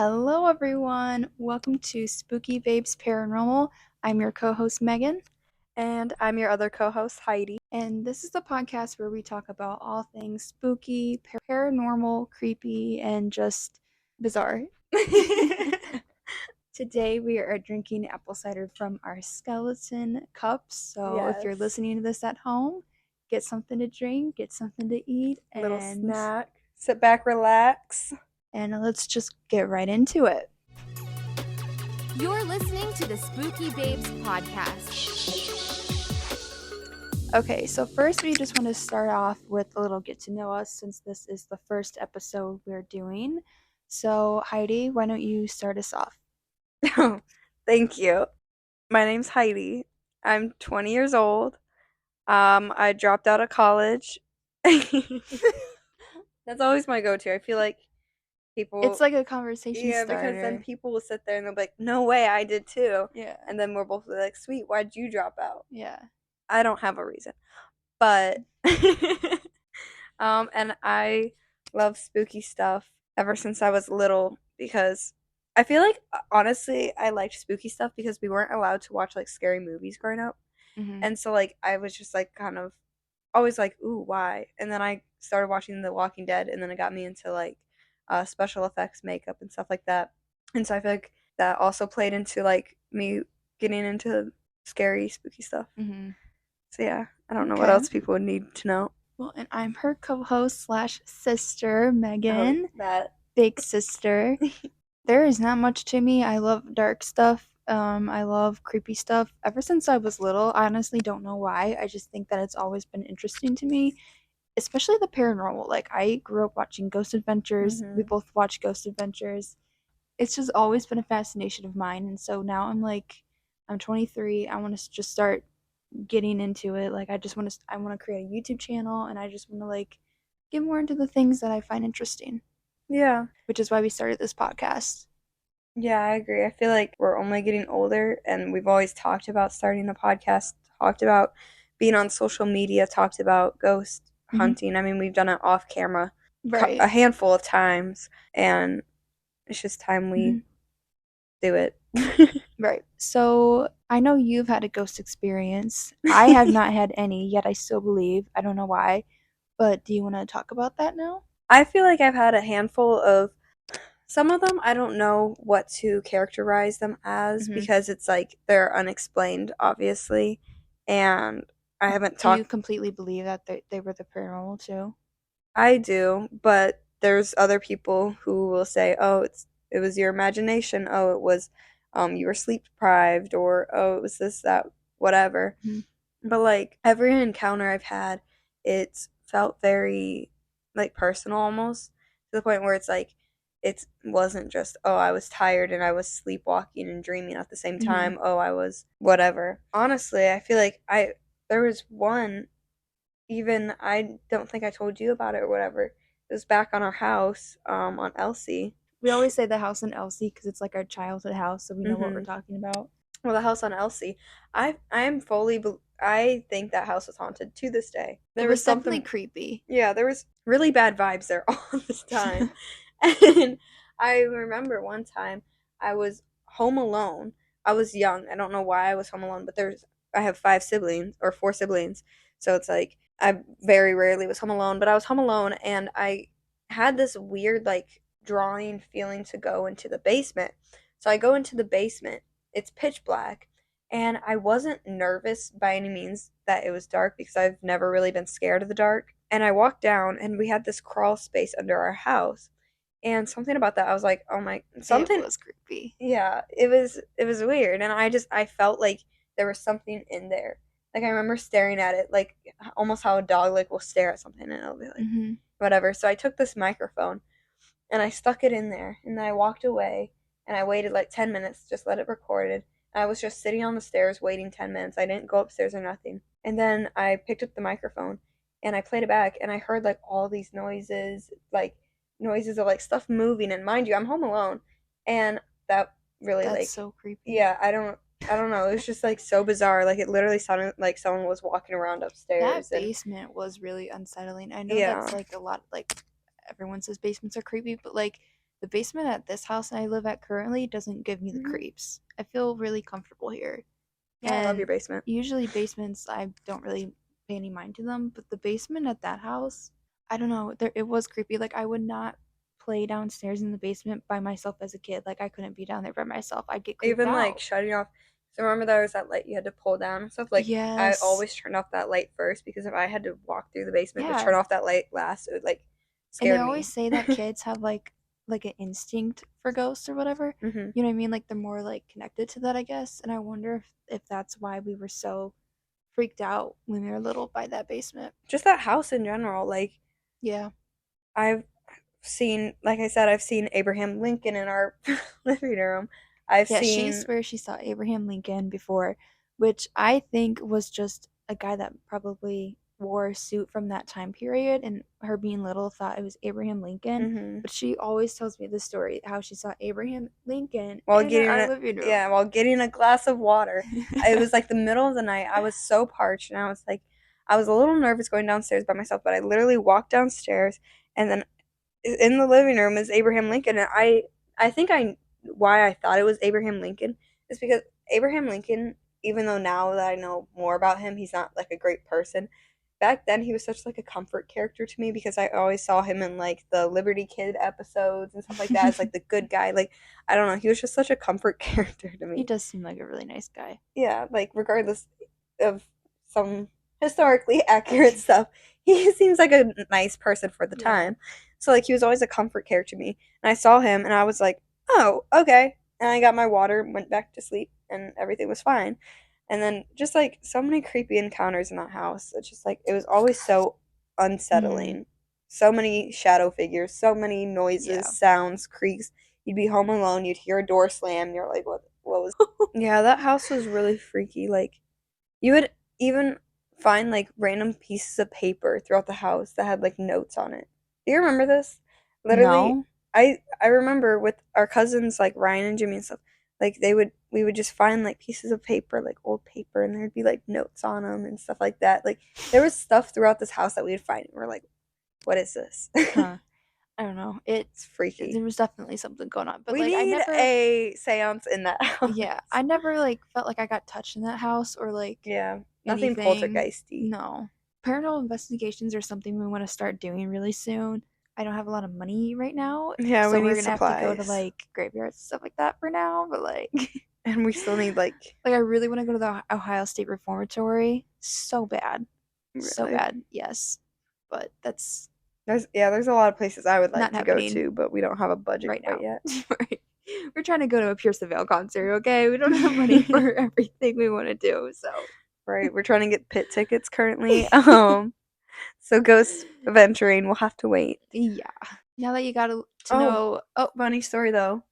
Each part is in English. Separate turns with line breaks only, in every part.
Hello, everyone. Welcome to Spooky Babes Paranormal. I'm your co host, Megan.
And I'm your other co-host, Heidi.
And this is the podcast where we talk about all things spooky, paranormal, creepy, and just bizarre. Today, we are drinking apple cider from our skeleton cups. So, if you're listening to this at home, get something to drink, get something to eat,
and little snack. Sit back, relax.
And let's just get right into it.
You're listening to the Spooky Babes podcast.
Okay, so first we just want to start off with a little get to know us since this is the first episode we're doing. So, Heidi, why don't you start us off?
Thank you. My name's Heidi. I'm 20 years old. I dropped out of college. That's always my go-to. I feel like people...
It's like a conversation
starter. Yeah, because then people will sit there and they'll be like, no way, I did too.
Yeah.
And then we're both like, sweet, why'd you drop out?
Yeah.
I don't have a reason. But, and I love spooky stuff ever since I was little because I feel like, honestly, I liked spooky stuff because we weren't allowed to watch, like, scary movies growing up.
Mm-hmm.
And so, like, I was just, like, kind of always like, ooh, why? And then I started watching The Walking Dead, and then it got me into, like, special effects, makeup, and stuff like that. And so I feel like that also played into, like, me getting into scary, spooky stuff.
Mm-hmm.
So, yeah, I don't know what else people would need to know.
Well, and I'm her co-host / sister, Megan.
Oh, that
big sister. There is not much to me. I love dark stuff. I love creepy stuff. Ever since I was little, I honestly don't know why. I just think that it's always been interesting to me, especially the paranormal. Like, I grew up watching Ghost Adventures.
Mm-hmm.
We both watch Ghost Adventures. It's just always been a fascination of mine. And so now I'm 23. I want to just start getting into it. Like, I want to create a YouTube channel, and I just want to, like, get more into the things that I find interesting.
Yeah.
Which is why we started this podcast.
Yeah, I agree. I feel like we're only getting older, and we've always talked about starting a podcast, talked about being on social media, talked about ghost hunting. I mean, we've done it off camera
Right.
a handful of times, and it's just time we do it.
Right. So I know you've had a ghost experience. I have not had any, yet I still believe. I don't know why. But do you want to talk about that now?
I feel like I've had a handful of... Some of them, I don't know what to characterize them as because it's like they're unexplained, obviously. And I haven't talked...
Do you completely believe that they were the paranormal too?
I do, but there's other people who will say, oh, it was your imagination. Oh, it was you were sleep deprived, or oh, it was this, that, whatever. But like every encounter I've had, it's felt very like personal almost, to the point where it's like it wasn't just, oh, I was tired and I was sleepwalking and dreaming at the same time. Oh, I was whatever. Honestly, I feel like there was one, even I don't think I told you about it or whatever. It was back on our house, on Elsie.
We always say the house on Elsie because it's like our childhood house, so we know what we're talking about.
Well, the house on Elsie, I think that house was haunted to this day.
There was definitely creepy.
Yeah, there was really bad vibes there all this time. And I remember one time I was home alone. I was young. I don't know why I was home alone, but I have 4 siblings. So it's like I very rarely was home alone, but I was home alone, and I had this weird like drawing feeling to go into the basement. So I go into the basement. It's pitch black, and I wasn't nervous by any means that it was dark because I've never really been scared of the dark. And I walked down, and we had this crawl space under our house. And something about that, I was like, oh my, something...
It was creepy.
Yeah, it was weird. And I felt like there was something in there. Like, I remember staring at it, like, almost how a dog, like, will stare at something and it'll be like, whatever. So I took this microphone, and I stuck it in there, and then I walked away, and I waited, like, 10 minutes, just let it record. And I was just sitting on the stairs waiting 10 minutes. I didn't go upstairs or nothing. And then I picked up the microphone, and I played it back, and I heard, like, all these noises, like, noises of like stuff moving. And mind you, I'm home alone, and that really... That's like
so creepy.
Yeah, I don't know, it was just like so bizarre. Like, it literally sounded like someone was walking around upstairs.
That basement was really unsettling. I know that's like a lot, like everyone says basements are creepy, but like the basement at this house I live at currently doesn't give me the
Mhm.
creeps. I feel really comfortable here.
Yeah, I love
And
your basement.
usually basements I don't really pay any mind to them, but the basement at that house, I don't know, it was creepy. Like I would not play downstairs in the basement by myself as a kid. Like I couldn't be down there by myself. I'd get creeped
Even like
out.
shutting off. So remember there was that light you had to pull down and stuff. Like I
Yes.
always turned off that light first because if I had to walk through the basement to turn
Yeah.
off that light last, it would like
And they
scared
always
me.
say that kids have like an instinct for ghosts or whatever.
Mhm.
You know what I mean? Like they're more like connected to that, I guess. And I wonder if that's why we were so freaked out when we were little by that basement.
Just that house in general. Like
Yeah.
I've seen, like I said, I've seen Abraham Lincoln in our living room. I've
Yeah, she
seen.
swears she saw Abraham Lincoln before, which I think was just a guy that probably wore a suit from that time period, and her being little thought it was Abraham Lincoln.
Mhm.
But she always tells me the story how she saw Abraham Lincoln
While
in
getting
our
a
living room.
yeah, while getting a glass of water. It was like the middle of the night. I was so parched, and I was a little nervous going downstairs by myself, but I literally walked downstairs, and then in the living room is Abraham Lincoln, and I think I why I thought it was Abraham Lincoln is because Abraham Lincoln, even though now that I know more about him, he's not like a great person. Back then, he was such like a comfort character to me because I always saw him in like the Liberty Kid episodes and stuff like that as like the good guy. Like I don't know, he was just such a comfort character to
He
me.
does seem like a really nice guy.
Yeah, like regardless of some historically accurate stuff, he seems like a nice person for the
Yeah.
time. So like he was always a comfort character to me. And I saw him and I was like, "Oh, okay." And I got my water, went back to sleep, and everything was fine. And then just like so many creepy encounters in that house. It's just like it was always so unsettling. So many shadow figures, so many noises,
Yeah.
sounds, creaks. You'd be home alone, you'd hear a door slam, and you're like, what was Yeah, that house was really freaky. Like you would even find like random pieces of paper throughout the house that had like notes on it. Do you remember this? Literally,
No.
I remember with our cousins like Ryan and Jimmy and stuff. Like we would just find like pieces of paper, like old paper, and there'd be like notes on them and stuff like that. Like there was stuff throughout this house that we would find. And we're like, what is this?
Huh. I don't know.
It's freaky.
There was definitely something going on. But
We
like I
need
never
a seance in that house.
yeah, I never like felt like I got touched in that house or like
Yeah, nothing
anything.
poltergeisty.
No. Paranormal investigations are something we want to start doing really soon. I don't have a lot of money right now,
Yeah, we
so we're
need
gonna have to go to
supplies.
like graveyards and stuff like that for now. But like,
And we still need like
like I really want to go to the Ohio State Reformatory so bad, so
really.
bad. Yes, but that's
There's a lot of places I would like
not
to go
happening
to, but we don't have a budget
right
quite
now.
yet.
Right. We're trying to go to a Pierce the Veil concert. Okay, we don't have money for everything we want to do, so.
Right, we're trying to get pit tickets currently. So ghost venturing will have to wait.
Yeah. Now that you got to
Oh,
know,
funny story though.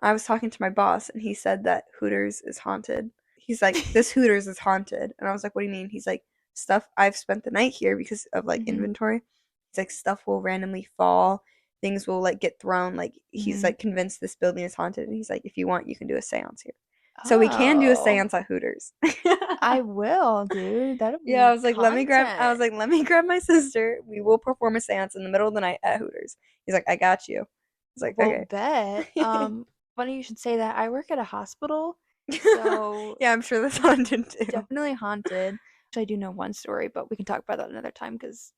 I was talking to my boss and he said that Hooters is haunted. He's like, "This Hooters is haunted." And I was like, "What do you mean?" He's like, "Stuff I've spent the night here because of like
Mhm.
inventory." He's like, "Stuff will randomly fall, things will like get thrown." Like he's
Mhm.
like convinced this building is haunted and he's like, "If you want, you can do a séance here." So we can do a
Oh,
séance at Hooters.
I will, dude. That'll
Yeah, I
be
was like,
content.
let me grab my sister. We will perform a séance in the middle of the night at Hooters. He's like, "I got you." I was like,
Well,
"Okay."
bet. Funny you should say that. I work at a hospital, so
Yeah, I'm sure that's haunted too.
definitely haunted. Actually, I do know one story, but we can talk about that another time because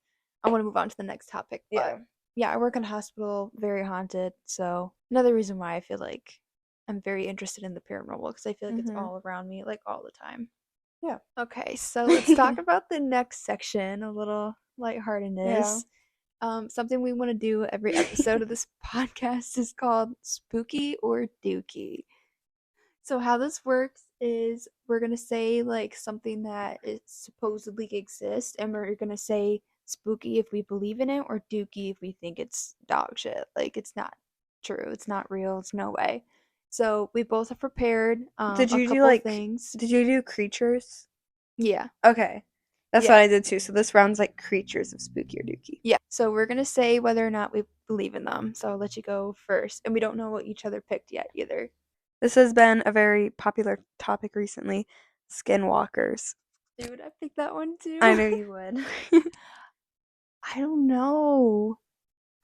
I want to move on to the next topic.
Yeah.
But yeah, I work at a hospital, very haunted. So another reason why I feel like I'm very interested in the paranormal because I feel like it's
Mhm.
all around me, like all the time.
Yeah.
Okay, so let's talk about the next section, a little
Yeah.
lightheartedness. Something we want to do every episode of this podcast is called Spooky or Dookie. So how this works is we're gonna say like something that it supposedly exists, and we're gonna say spooky if we believe in it, or dookie if we think it's dog shit. Like it's not true, it's not real, it's no way. So we both have prepared
Did
a
you do
couple
like
things.
did you do creatures?
Yeah.
Okay. That's what
Yeah.
I did too. So this round's like creatures of Spooky or Dookie.
Yeah. So we're gonna say whether or not we believe in them. So I'll let you go first. And we don't know what each other picked yet either.
This has been a very popular topic recently. Skinwalkers.
Dude, I picked that one too.
I know you would.
I don't know.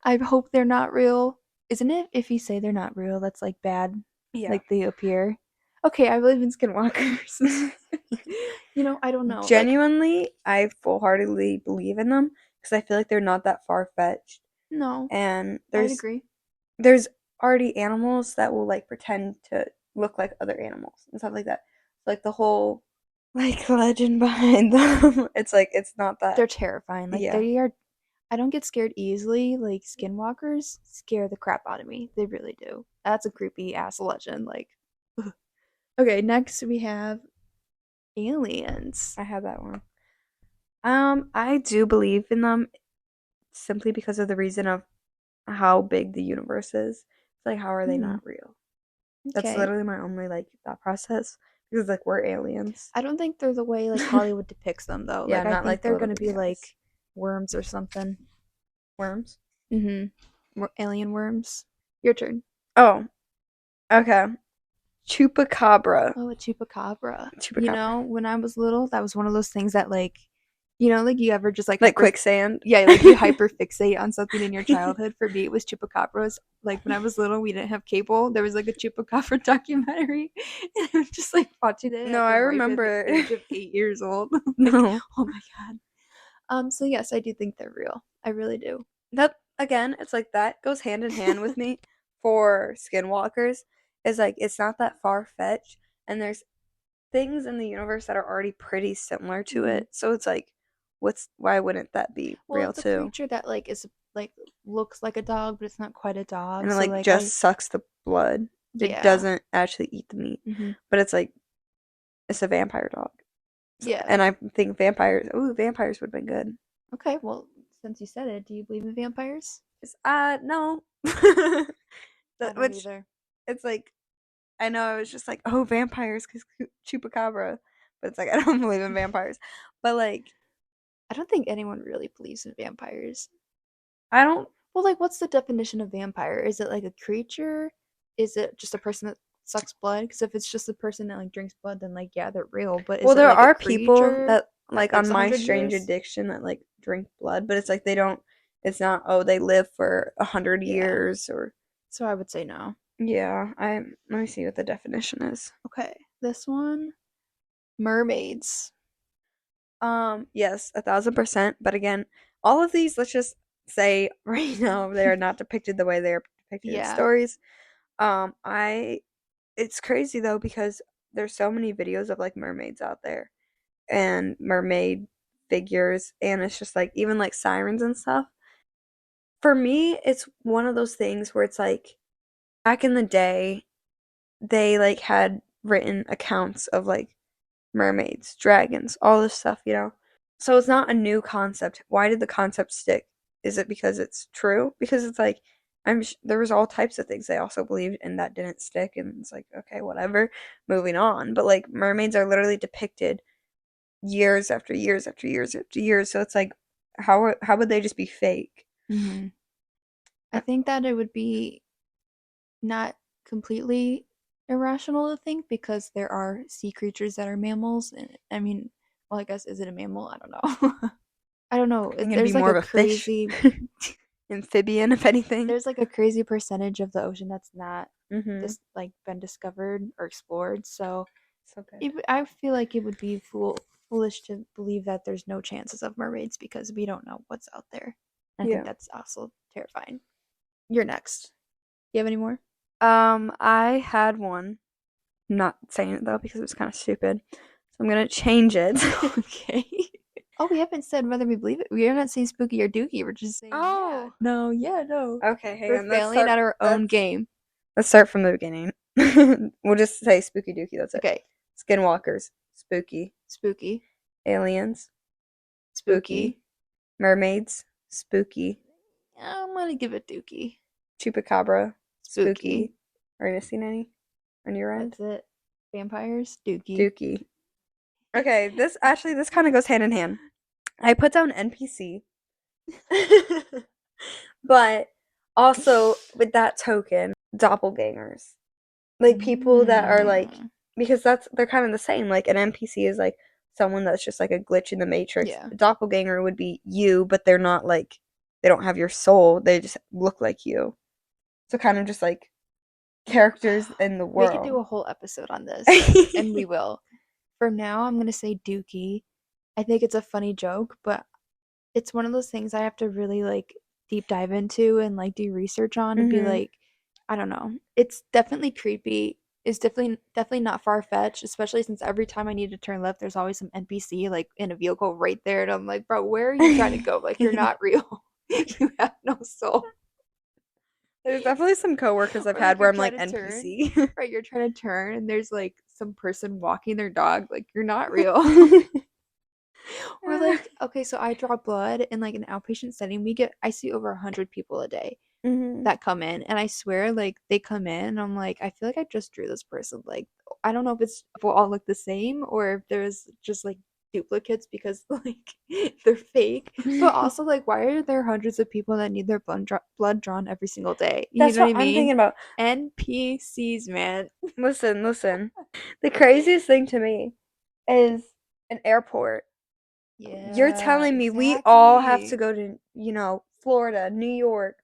I hope they're not real. Isn't it if you say they're not real, that's like bad?
Yeah.
Like they appear. Okay, I believe in skinwalkers. I don't know. Like,
Genuinely, I full-heartedly believe in them because I feel like they're not that far-fetched.
no,
And
I'd agree.
there's already animals that will like pretend to look like other animals and stuff like that. Like the whole like legend behind them. It's like it's not that.
They're terrifying. Like
Yeah.
they are. I don't get scared easily. Like skinwalkers scare the crap out of me. They really do. That's a creepy ass legend. Like, ugh. Okay, next we have aliens.
I have that one. I do believe in them simply because of the reason of how big the universe is. It's like how are they not real? That's
Okay.
literally my only like thought process because like we're aliens.
I don't think they're the way like Hollywood depicts them though.
Yeah,
Like I
not
think
like the
they're
little
gonna be
baby
like
guys.
worms or something.
Worms.
Alien worms. Your turn.
Oh, okay. Chupacabra.
Oh, a chupacabra.
Chupacabra.
When I was little, that was one of those things that like, like you ever just like
Like quicksand.
yeah, like you hyperfixate on something in your childhood. For me, it was chupacabras. Like when I was little, we didn't have cable. There was like a chupacabra documentary, and I was just like watching it
No,
at the
I
ripe
remember.
age of 8 years old. Like,
No.
oh my god. So yes, I do think they're real. I really do.
That again, it's like that goes hand in hand with me for skinwalkers. Is like it's not that far fetched, and there's things in the universe that are already pretty similar to it. So it's like, why wouldn't that be
Well,
real
it's a
too?
creature that like is like looks like a dog, but it's not quite a dog.
And it
So
like
like
just sucks the blood. It
yeah.
doesn't actually eat the meat, but it's like it's a vampire dog.
Yeah.
And I think vampires. Ooh, vampires would have been good.
Okay, well, since you said it, do you believe in vampires?
No.
I don't
Which
either.
it's like I know I was just like, oh, vampires because chupacabra, but it's like I don't believe in vampires. But like
I don't think anyone really believes in vampires.
I don't.
Well, like, what's the definition of vampire? Is it like a creature? Is it just a person that sucks blood? Because if it's just a person that like drinks blood, then like yeah, they're real. But is
Well,
it
there
like a
are people
creature
that
that
like on
lives
My
100
Strange
years?
Addiction that like drink blood, but it's like they don't. It's not. Oh, they live for 100
Yeah.
years or.
So I would say no.
Yeah, let me see what the definition is.
Okay, this one, mermaids.
Yes, 1,000%. But again, all of these, let's just say right now, they are not depicted the way they are depicted in
Yeah.
stories. It's crazy though because there's so many videos of like mermaids out there and mermaid figures, and it's just like even like sirens and stuff. For me, it's one of those things where it's like back in the day, they like had written accounts of like mermaids, dragons, all this stuff. So it's not a new concept. Why did the concept stick? Is it because it's true? Because it's like there was all types of things they also believed and that didn't stick, and it's like okay, whatever, moving on. But like mermaids are literally depicted years after years after years after years. So it's like how would they just be fake?
I think that it would be not completely irrational to think because there are sea creatures that are mammals. And I mean, well, I guess is it a mammal? I don't know. I don't know.
I think it'd be
There's like
more
a
of a fish.
crazy
Amphibian, if anything.
there's like a crazy percentage of the ocean that's not
Mm-hmm.
this like been discovered or explored. So
So good.
I feel like it would be foolish to believe that there's no chances of mermaids because we don't know what's out there. I think
Yeah.
that's also terrifying. You're next. You have any more?
I had one. I'm not saying it though because it was kind of stupid. So I'm gonna change it.
Okay. Oh, we haven't said whether we believe it. We are not saying spooky or dookie. We're just saying yeah. No, yeah, no.
Okay, hang
We're
on.
failing at our own game.
Let's start from the beginning. We'll just say spooky dookie. That's it.
Okay.
Skinwalkers, spooky.
Spooky.
Aliens,
Spooky.
Mermaids, spooky.
I'm gonna give it dookie.
Chupacabra,
Spooky.
Are you missing any on your end?
That's it. Vampires, dookie.
Dookie. Okay, this kind of goes hand in hand. I put down NPC. But also with that token, doppelgangers. Like people that are like because they're kind of the same. Like an NPC is like someone that's just like a glitch in the matrix.
Yeah.
A doppelganger would be you, but they're not like they don't have your soul. They just look like you. So kind of just like characters in the
We could do
world.
a whole episode on this, and we will. For now, I'm gonna say Dookie. I think it's a funny joke, but it's one of those things I have to really like deep dive into and like do research on to be
Mhm.
like, I don't know. It's definitely creepy. It's definitely not far fetched, especially since every time I need to turn left, there's always some NPC like in a vehicle right there, and I'm like, bro, where are you trying to go? Like, you're not real. You have no soul.
There's definitely some coworkers I've
Or
had
like
where
you're
I'm like
trying to turn,
NPC.
right? You're trying to turn, and there's like some person walking their dog. Like, you're not real. Or like, okay, so I draw blood in like an outpatient setting. I see over 100 people a day
Mhm.
that come in, and I swear, like they come in, and I'm like, I feel like I just drew this person. Like, I don't know if we'll all look the same or if there's just like duplicates because like they're fake. But also, like, why are there hundreds of people that need their blood drawn every single day? You
That's
know what
what
I
I'm
mean?
thinking about.
NPCs, man.
Listen. The craziest thing to me is an airport. You're
Yeah,
telling me we all have to
exactly.
go to, Florida, New York,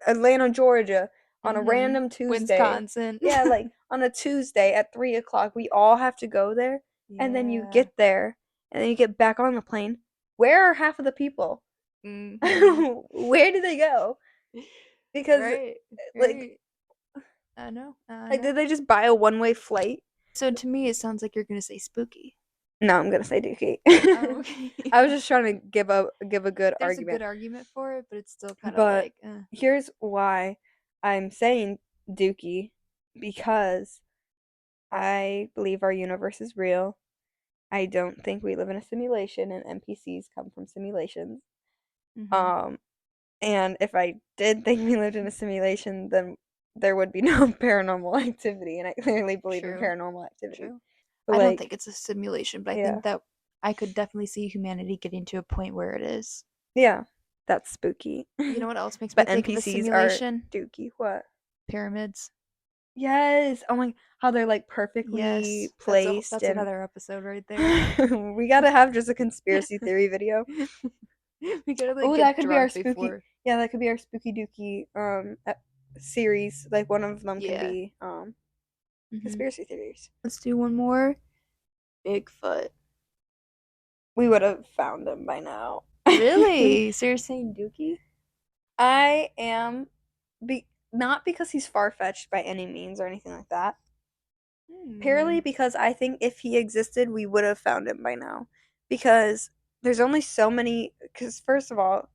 Atlanta, Georgia on a
Mm-hmm.
random Tuesday.
Wisconsin.
Yeah, like on a Tuesday at 3 o'clock, we all have to go there. And then you
Yeah.
get there and then you get back on the plane. Where are half of the people?
Mm-hmm.
Where did they go? Because,
Right.
like,
Right. I know. I
like, did
know.
they just buy a one-way flight?
So to me, it sounds like you're gonna say spooky.
No, I'm gonna say Dookie.
Oh, okay.
I was just trying to give a good
There's a good
argument.
argument for it, but it's still kind of
But
like,
here's why I'm saying Dookie, because I believe our universe is real. I don't think we live in a simulation and NPCs come from simulations.
mm-hmm.
Um, and if I did think we lived in a simulation, then there would be no paranormal activity, and I clearly believe in
True.
paranormal activity.
True.
But
I don't
like,
think it's a simulation, but I
yeah,
think that I could definitely see humanity getting to a point where it is.
yeah, that's spooky.
You know what else makes me
But
think of a
NPCs are
simulation?
Dookie. What?
Pyramids.
Yes. Oh my, how they're like
Yes,
perfectly
that's a
placed
that's
and
another episode right there.
we gotta have just a conspiracy theory video.
We gotta like
Oh, that
get
could be our
drunk
spooky.
before.
Yeah, that could be our spooky dookie series. Like one of them can
Yeah.
be
Mm-hmm.
conspiracy theories.
Let's do one more. Bigfoot.
We would have found him by now.
Really? So you're saying Dookie?
I am not because he's far fetched by any means or anything like that. Purely
Hmm.
because I think if he existed, we would have found him by now. Because there's only so many. Because first of all,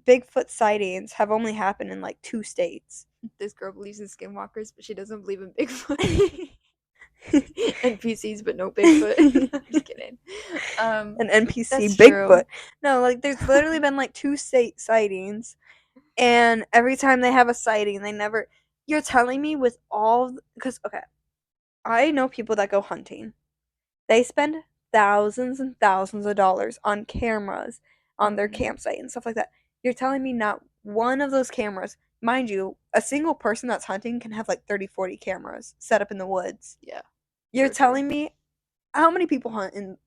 Bigfoot sightings have only happened in like 2 states.
This girl believes in skinwalkers, but she doesn't believe in Bigfoot. NPCs, but no Bigfoot. I'm just kidding.
An NPC
That's
Bigfoot.
true.
No, like there's literally been like 2 state sightings, and every time they have a sighting, they never. You're telling me with all because okay, I know people that go hunting. They spend thousands and thousands of dollars on cameras on their
Mm-hmm.
campsite and stuff like that. You're telling me not one of those cameras, mind you, a single person that's hunting can have like 30, 40 cameras set up in the woods.
Yeah,
You're
for sure.
telling me how many people hunt in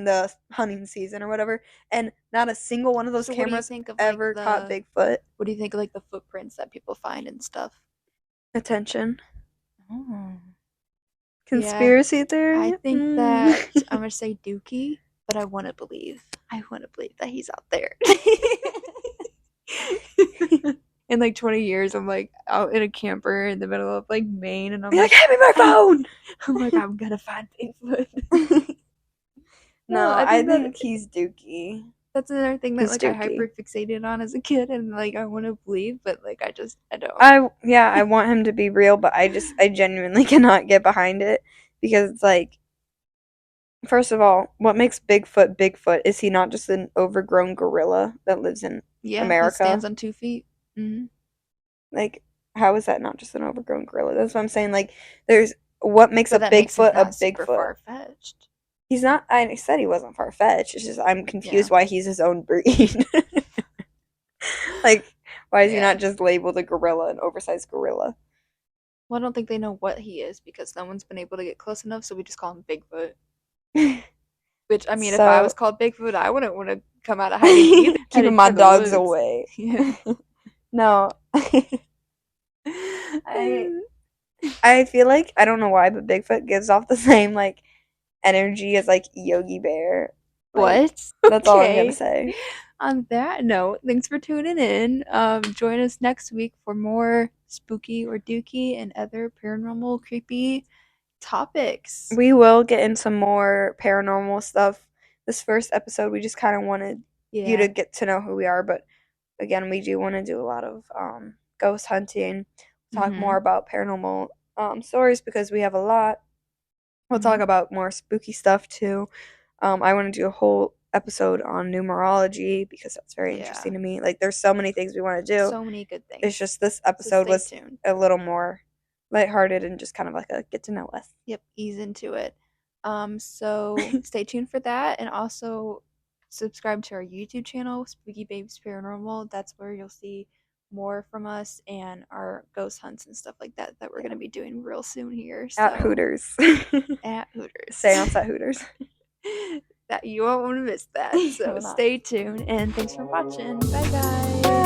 the hunting season or whatever, and not a single one of those
So what do you
cameras
think of like
ever caught Bigfoot?
what do you think of like the footprints that people find and stuff?
Attention.
Oh. Yeah,
Conspiracy
I
theory?
think that I'm gonna say Dookie, but I want to believe. I want to believe that he's out there. In like 20 years, I'm like out in a camper in the middle of like Maine, and I'm
Be like,
like,
hand me my
hey,
phone!
I'm like, I'm gonna find Bigfoot. No,
No,
I
I
think that
think he's Dookie.
that's another thing that
He's
like I
Dookie.
hyper fixated on as a kid, and like I want to believe, but like I don't.
I want him to be real, but I genuinely cannot get behind it because it's like, first of all, what makes Bigfoot Bigfoot? Is he not just an overgrown gorilla that lives in
Yeah, he
America?
stands on 2 feet. Mm-hmm.
Like, how is that not just an overgrown gorilla? That's what I'm saying. Like, there's what makes a
But that makes him
Bigfoot a
not super
Bigfoot?
far fetched.
He's not. I said he wasn't far fetched. It's just I'm
Yeah.
confused why he's his own breed. Like, why is he
Yeah.
not just labeled a gorilla, an oversized gorilla?
Well, I don't think they know what he is because no one's been able to get close enough, so we just call him Bigfoot. Which, I mean, if I
So
was called Bigfoot, I wouldn't want to come out of hiding either.
keeping
Headed
my
for the
dogs
woods.
away.
Yeah.
No. I feel like, I don't know why, but Bigfoot gives off the same like energy as like Yogi Bear. Like,
What?
that's all I'm gonna
Okay.
say.
On that note, thanks for tuning in. Join us next week for more spooky or dooky and other paranormal creepy topics.
We will get in some more paranormal stuff. This first episode, we just kind of wanted you to get to know who we are, but again, we do want to do a lot of ghost hunting, talk more about paranormal stories because we have a lot. We'll talk about more spooky stuff too. I want to do a whole episode on numerology because that's very interesting to me. Like, there's so many things we want to do.
So many good things.
It's just this
So
episode
stay
was
tuned.
a little more lighthearted and just kind of like a get to know us.
Yep, ease into it. So stay tuned for that, and also subscribe to our YouTube channel, Spooky Babes Paranormal. That's where you'll see more from us and our ghost hunts and stuff like that we're gonna be doing real soon here. So,
At Hooters.
at Hooters.
Seance at Hooters.
That you won't want to miss that. So stay tuned, and thanks for watching. Bye guys.